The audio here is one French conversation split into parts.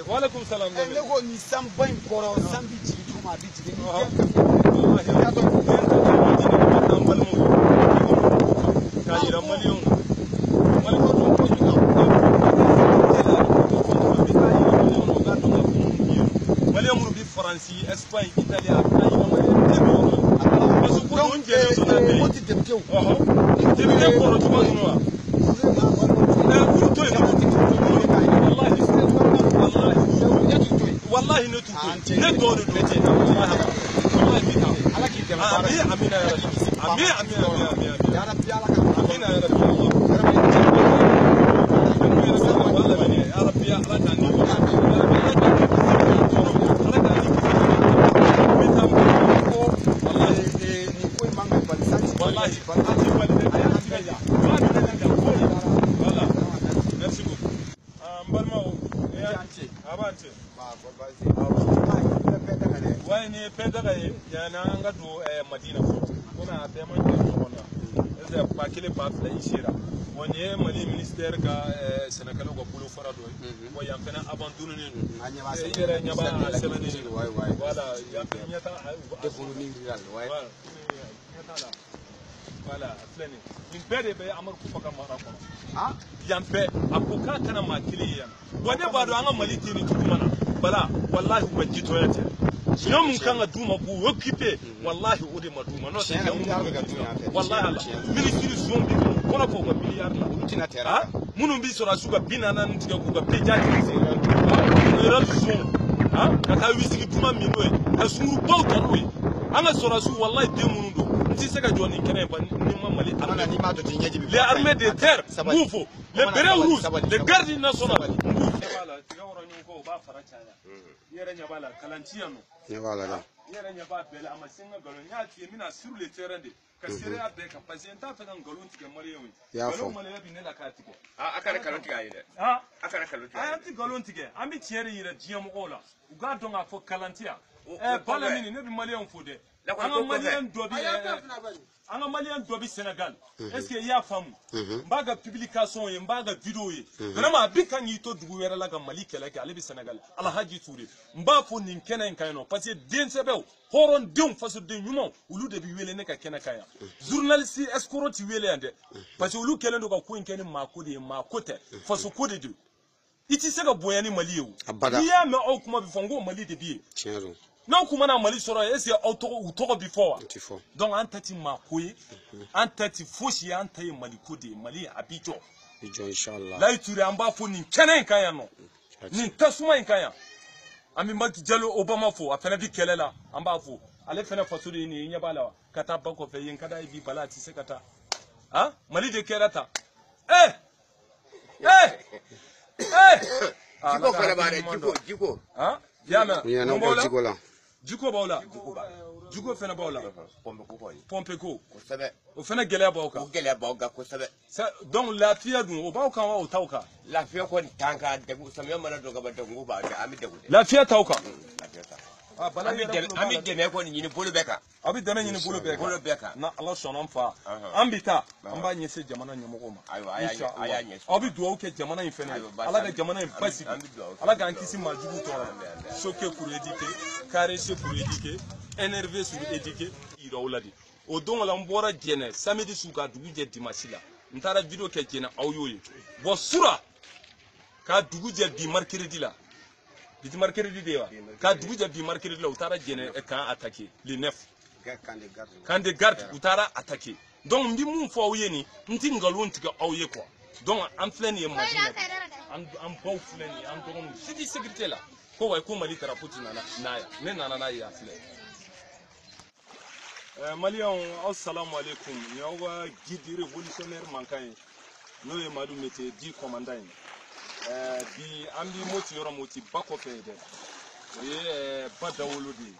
Walaikum salam. Ne ko ni san ban koro san bi ci kuma bi ci ni ka yira malion malion bi France Espagne Italie والله نتوتي ندور دوتي على كيف امين يا رب امين امين امين يا رب يا امين يا رب يا رب يا wani pendaka yana anga do Madina kuna tema ngona eze pakile patla ishira woni mali ministère ka Sénégal ko bulu fara do ko yamfena abandonné yere nyaba selani voilà yamfena nyata defulu ni ral way voilà fleni min bede be amar ku faka mara ko ha yambe abuka kana makili yan wode bado anga mali tini tukumana bala wallahi ubajito yate sinon mun kan duma bu occupé wallahi ode maduma no c'est wallahi Allah ministre zombi kona ko milliard la utina terra munum bi sora suga binana ntiga ku ga pejati ral zom ha kata wisiki duma minoe asuru bawtarwe anga sora su wallahi de munundo nti seka joni kene ba ni mamali les armées de terre moufo les bérets rouges les gardes nationaux voilà tiga woro nyuko ba farachaya yere nyabala kalantiyano nyabala da yere nyaba bela amasinga galo nyati mina sur le terrain de kasere abe ka patienta fe kan galo tiga maliyewi galo maliyewi binela katiko akara kalontiga yide akara kalontiga ayati galo tiga ambi tiere yire jiyam ola uga donga fo kalantiya bala mini ne bi maliyewi fode anga maliyewi dobi Sénégal est-ce que ya famu mbaga publication ye mbaga vidéo ye vraiment bika ni to dugu wera la ga Mali keleke ale bi Sénégal Alhaji Touré mba fo nin kenen kayno parce que den sebew horon dem faso de nyuma ulu de bi wele ne ka kena kaya journaliste escroc ti wele ande parce que ulu kelen do ka ko nkeni makode makote faso kode de iti sega boyani Mali yewu ya me o kuma bi fongo Mali de bi tiens non kuma na Mali soro est-ce que auto before donc antati makoye antati foshi antaye Mali kode Mali abijo inchallah la Touré amba fo nin kenen kaya no nin tasuma kaya ami maki jalo Obama fo afena bi kelela amba fo ale fena fasuri ni nyabala kata bako fe yin kada bi balati se kata ha Mali de kerata jiko fara bare jiko ha yama jiko la jiko bawla jiko fena bawla pompe ko sabe o fena gele bawka ko sabe donc la fiya dun o bawka wa o tawka la fiya ko tanka de samya mana do gaba de nguba da ami de la fiya tawka ami de ko ni bolu beka abi dana ni bolu beka na Allah sonon fa ambita amba nyese jamana nyamogo ma aya nyese abi duwa ke jamana in fene ala ga jamana in basi ala ga ankisi majugu to soke pour éduquer caresser pour éduquer énerver sur éduquer ira oladi o don la mbora jene samedi suka dugu je dimanche la ntara video ke jene awyoye bo sura ka dugu je bi mercredi la bi mercredi de wa ka dugu je bi mercredi la utara jene kan attaquer le 9 quand des gardes utara attaquer donc ndi mun fo yeni nti ngalon tiga awye quoi donc en plein ye madina en baw fleni en dogon sidi sécurité la ko way ko Mali tarapoti naya ne nana ya fle Malion assalamu alaikum yawa guide révolutionnaire mankan no ye madu mete di commandant bi ambi moti yoro moti bako fe de ye badawolo di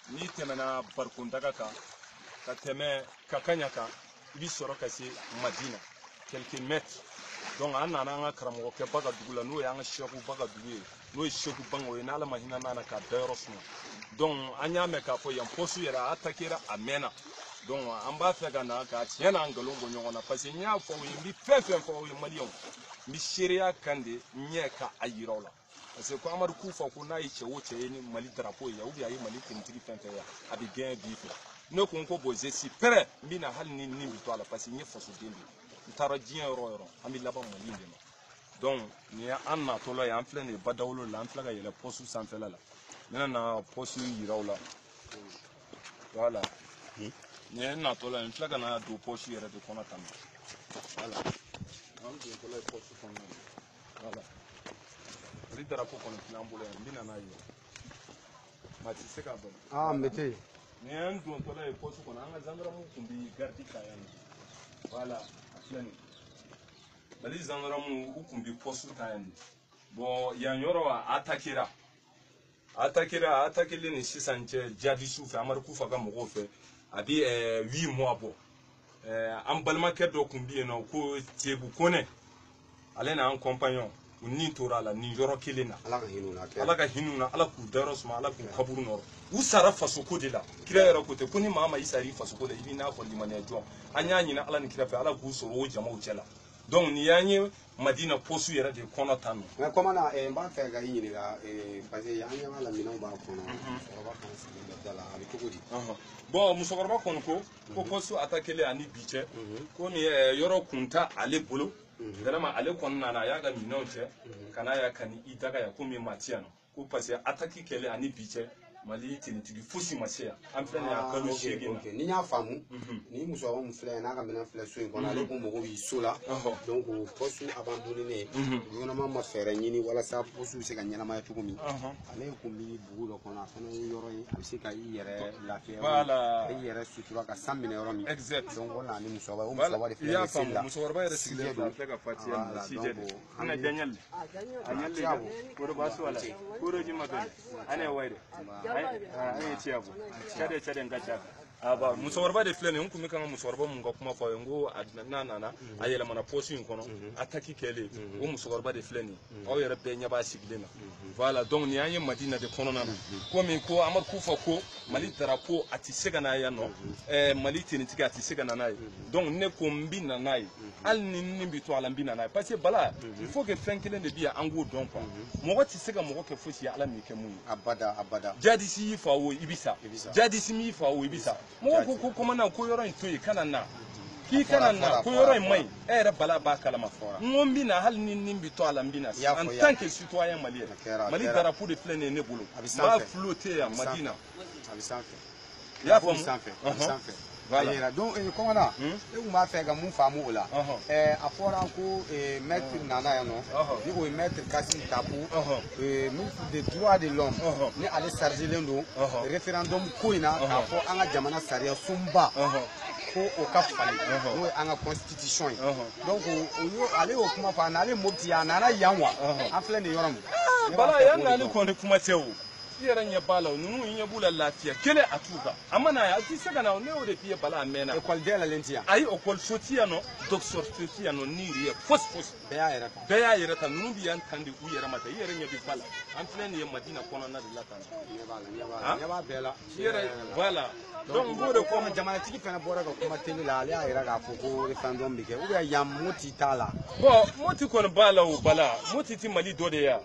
ni temena barkundaga ka teme kakanyaka bi soro kasi Madina quelques mètres donc an nana nga karamo ke baga dugula no ya nga sheku baga duwe no sheku bango ina la mahina nana ka dayrosno donc anya me ka fo yam posu yara atakira amena donc an ba fe kana ka tiena ngalongo nyongona parce que nya fo yimbi fefe fo yim Malion mi sheria kande nyeka ayirola parce que ko amadu kufa ko na yi chewo che ni mali drapeau ya ubi ayi mali tintiri fente ya abi gain bifu no ko ko boze si pere mbina hal ni bi to ala parce que ni fosu dembi ntara jien ro ami laba mali ndema donc ni anna to la ya en plein badawlo la en flaga yele posu sans fela la nena na posu yirawla voilà ni na to la en flaga na do posu yere de kona tam voilà on dit to la posu kona voilà ri drapeau kono filambule mbina na yo mati seka bon ah mete ni en do to la posu kona anga zandra mu kumbi gardi kayan voilà aflani bali zandra mu ukumbi posu kayan bo yan yoro atakira atakile ni sisanche jadi sufa amar kufa ga mo fe abi 8 mois bo am balma kedo kumbi no ko tebu kone alena en compagnon ni torala ni yoro kilina ala ka hinuna ala ku daros ma ala ku kaburu nor usara fasoko de la kira yara ko te kuni mama isari fasoko de ibina ko limane jo anya nyina ala ni kira fe ala ku soro jama'u cela donc ni yanye madina posu yara de kono tanu mais comment na mba fe ga yini ga parce que yanya mala mina ba kono soro ba kan se dala abi ko di bon musokorba kono ko posu atakele ani biche ko ni yoro kunta ale bolo vraiment ale kɔnɔna na y'a ka minɛnw cɛ kana ya kani i daga ya komi matiya no ko parce que attaque kɛlɛ ani bi cɛ mali tenitigi fosi ma se yan an filɛ nin ye a kalo 8 na ni y'a faamu ni musokɔrɔba min filɛ n'a ka minɛn filɛ so in kɔnɔ ale ko mago b'i so la donc o poste abandonné gouvernement ma fɛɛrɛ ɲini walasa poste bɛ se ka ɲɛnamaya cogo min ale kun bi bugu dɔ kɔnɔ a fana ye yɔrɔ ye a bɛ se ka i yɛrɛ lafiya i yɛrɛ sutura ka san minɛ yɔrɔ min donc o na ni musokɔrɔba o musokɔrɔba de filɛ seli la musokɔrɔba yɛrɛ sigilen filɛ filɛ ka fatiya na sijɛ de ana daniel ko do basu wala ko do jima to ana waide ai tiago chade ngacha aba musokɔrɔba de filɛ nin kun bɛ kan ka musokɔrɔba mun ka kuma fɔ n ko nana a yɛlɛmana poste in kɔnɔ attaque kɛlen o musokɔrɔba de filɛ nin aw yɛrɛ bɛɛ ɲɛ b'a sigilen na voilà donc nin an ye madina de kɔnɔna na komi ko amadu kufa ko mali drapeau a tɛ se ka na yan nɔ mali tenitigi a tɛ se ka na n'a ye donc ne ko n bɛ na n'a ye hali ni nin bɛ to a la n bɛ na n'a ye parce que bala il faut que fɛn kelen de bɛ yan an k'o dɔn quoi mɔgɔ tɛ se ka mɔgɔ kɛ fosi ye ala m'i kɛ mun ye abada jadisi y'i fa o i bɛ sa jadisi m'i fa o i bɛ sa mɔgɔ ko komana ko yɔrɔ in to yen kana na k'i kana na ko yɔrɔ in man ɲi e yɛrɛ bala b'a kalama n ko n bɛ na hali ni nin bɛ to a la n bɛ na en tant que citoyen malien mali drapeau de filɛ nin ye ne bolo n b'a flotter yan madina a bɛ sanfɛ i y'a faamu sanfɛ voilà donc komana e kun b'a fɛ ka mun faamu o la a fɔra ko maître nana yan nɔ ni o ye maître Kassim Tapo ministre des droits de l'homme ni ale chargelen don référendum ko in na k'a fɔ an ka jamana sariya sunba ko o ka falen n'o ye an ka constitution ye donc ale y'o kuma fɔ a n'ale Mopti a nana yan wa an filɛ nin yɔrɔ min bala yan n'ale kɔni kuma tɛ o i yɛrɛ ɲɛ b'a la ninnu ɲɛ b'u la lafiya kelen a t'u kan a mana ye a tɛ se ka na ne y'o de f'i ye bala a mɛnna école dayɛlɛlen ti yan ayi école ti yan nɔ dɔgɔtɔrɔso ti yan nɔ ni yɛrɛ fosi bɛɛ y'a yɛrɛ ta ninnu bɛ yan tan de u yɛrɛ ma ta i yɛrɛ ɲɛ bɛ ba la an filɛ nin ye madina kɔnɔna de la tan ɲɛ b'a bɛɛ la i yɛrɛ voilà donc b'o de kɔ jamanatigi fana bɔra ka kuma teli la ale y'a yɛrɛ k'a fɔ ko référendum bɛ kɛ ou bien yan Mopti t'a la bon Mopti kɔni b'a la o bala Mopti ti Mali dɔ de ye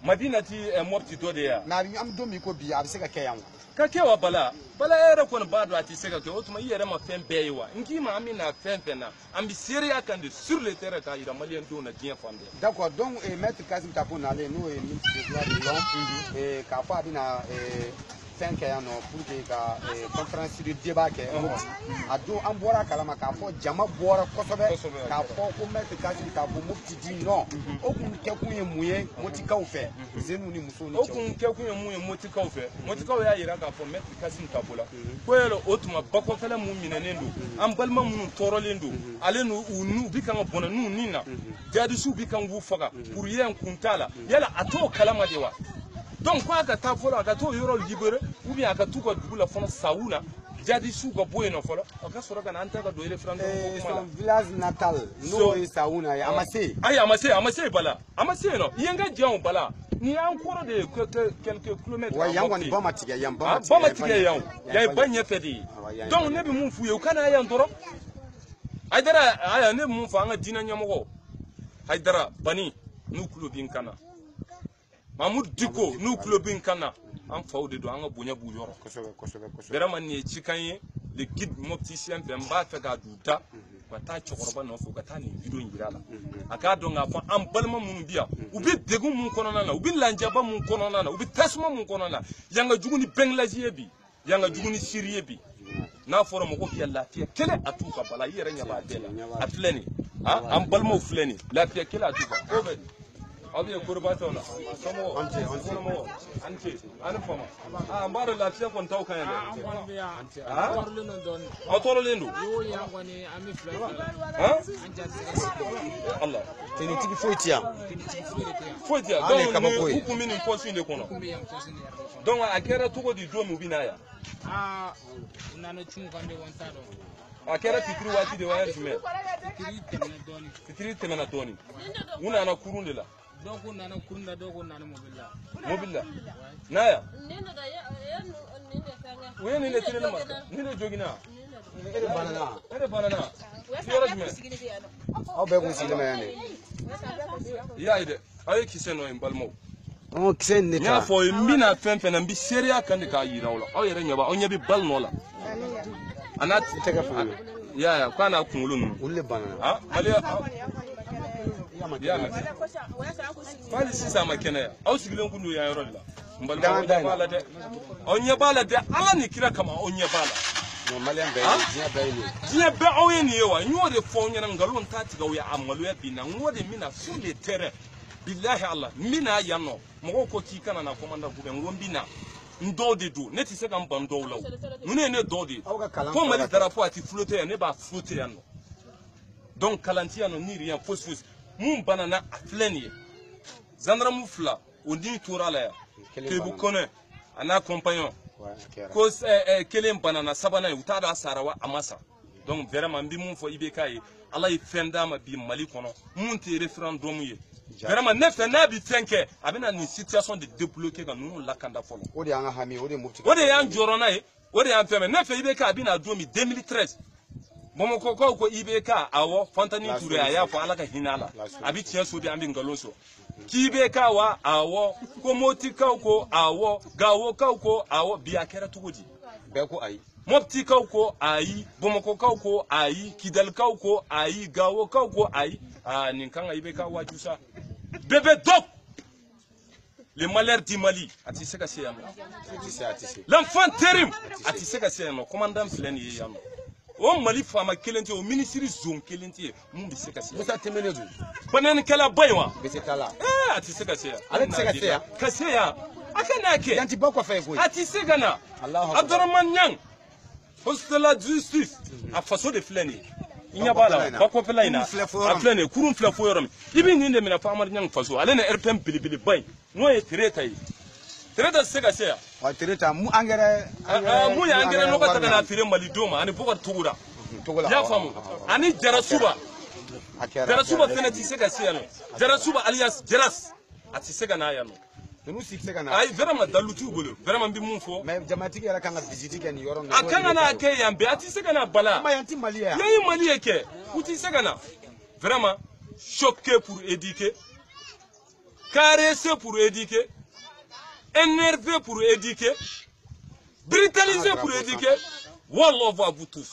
madina ti Mopti dɔ de ye mais an bɛ don min ko bi a bɛ se ka kɛ yan wa ka kɛ wa bala e yɛrɛ kɔni b'a dɔn a tɛ se ka kɛ o tuma i yɛrɛ ma fɛn bɛɛ ye wa n k'i ma an bɛ na fɛn fɛn na an bɛ seereya kan de sur le terrain k'a jira maliyɛn denw na diɲɛ fan bɛɛ d'accord donc maître Kassim Tapo nalen n'o ye ministre des droits de l'homme k'a fɔ a bɛna fɛn kɛ yan nɔ pour que ka conférence de débat kɛ a don an bɔra kalama k'a fɔ jama bɔra kosɛbɛ k'a fɔ ko maître Kassim Tapo Mopti di non o kun kɛkun ye mun ye Moptikaw fɛ jeunes ni musow ni cɛw o kun kɛkun ye mun ye Moptikaw fɛ Moptikaw y'a jira k'a fɔ maître Kassim Tapo la ko yɛrɛ o tuma bakɔfɛla mun minɛnen don an balima minnu tɔɔrɔlen don ale n'u bi kan ka bɔnɛ n'u nin na jadisiw bi kan k'u faga pour ye kun t'a la yala a t'o kalama de wa donc ko a ka taa fɔlɔ a ka t'o yɔrɔ libéré ou bien a ka t'u ka dugu la fana sawu la jadisiw ka bɔ yen nɔ fɔlɔ a ka sɔrɔ ka na an ta ka don référendum ko kuma la village natal n'o ye sawu na ye a ma se ayi a ma se bala a ma se yen nɔ i ye n ka jɛnw bala ni y'an kɔrɔ de ye quelques kilomètres wa yan kɔni ba ma tigɛ yan ba ma tigɛ yan yan ye ba ɲɛfɛ de ye donc ne bɛ mun f'u ye u kana yan dɔrɔn Haidara aya ne bɛ mun fɔ an ka diinɛ ɲɛmɔgɔ Haidara Bani n'u tulo bɛ n kan na Mahmoud Diko nous clubin kana an faw de do an ga bonya bu yoro vraiment ni cikanye le guide mopticien bemba fe ga duta ta chokoroba no fo ta ni video ngirala aka do nga fa am balma mun biya ubi degu mun konona na ubi lanjaba mun konona na ubi tasma mun konona yanga juguni benglaji bi yanga juguni siriye bi na foro mo ko fiya lafiya kele atuka bala yere nya ba dela afleni am balmo fleni lafiya kele atuka ko be abi ko ba ta wala samo ante an fama mbaro lafiya kon taw kan ya toro lendo yo ya ngone ami Allah tini tiki foitia donc hukumi ni posinde kono donc akera tugo di do mu binaya unano chunga nde wantado akera fikiri wati de wayar jume fikiri temena doni una na kurunde la donc unano kurunda dogo unano mobilla naya wene ne tele ma nile jogina ere banana yoro jume aw be ko sile mayane ya ide ay kiseno en balmo on kisen ne nya fo mbina fenfen mbi seria kan ka yira wala aw yere nyaba on nyabi bal no la anat tega fa ya kana kunulun ulle banana ali ya fali sisa makena ya aw sigilen kunu ya yoro la mbal bala de onye bala de ala ni kira kama onye bala no malen be dia be aw yeni yewa nyode fo nyana ngalon tati ga ya amalu ya bina ngode mina sur le terrain billahi Allah mina yanno mo ko ki kana na komanda gube ngombina ndode do neti se kan bando law mune ne dode ko mali drapeau ati flotter ne ba flotter yanno donc kalantia no ni rien fos mun banana afleni gendarme fla on dit tourala ya ke bu connaît ana compagnon ko kelen banana sabana utada sarawa amasa donc vraiment bi mun fo ibeka yi Allah yi fenda ma bi mali kono mun te référendum yi vraiment ne fait na bi tenke abina ni situation de débloquer quand nous la kanda folo o de anga hami o de mufti o de yan jorona yi o de yan feme ne fait ibeka abina domi 2013 bomo ko ibeka awo Fontani Touré aya fo alaka hinala abi tieso bi ambi ngalonso kibeka wa awo ko moti ko awo gawo ko awo biakera tugoji be ko ai mopti ko ayi bomo ko ayi kidal ko ayi gawo ko ayi ninkanga ibeka wa jusa bébé dok le malheur du Mali ati seka seyano l'enfant terrible ati seka seyano commandant fleni yano o Mali fama kelenti o ministre zone kelenti mun bi seka seyano musa temene du banen kala baywa besetala ati seka seya ale seka seya kaseya akana ke yanti bako fa ko ati seka na Abdourahmane Niang poste la justice a façon de fleni inya bala bako pela ina aflene kurun fla fo yorom ibi ni mina famar Niang faso ale na RPM bilibili bay no e treta yi treta seka seya wa treta mu angere mu ya angere no ka na fire Mali doma ani boko tugura ya famu ani jarasuba fene ti seka seya no jarasuba alias jaras ati seka na ya no nous sika na ay vraiment dalutu bolo vraiment bi mun fo mais jamatiki yara kanga visite ken yoro na akanga na ke yambe ati seka na bala ma yanti Mali ya yayi Mali yake uti seka na vraiment choqué pour éduquer caressé pour éduquer énervé pour éduquer brutalisé pour éduquer wallah va vous tous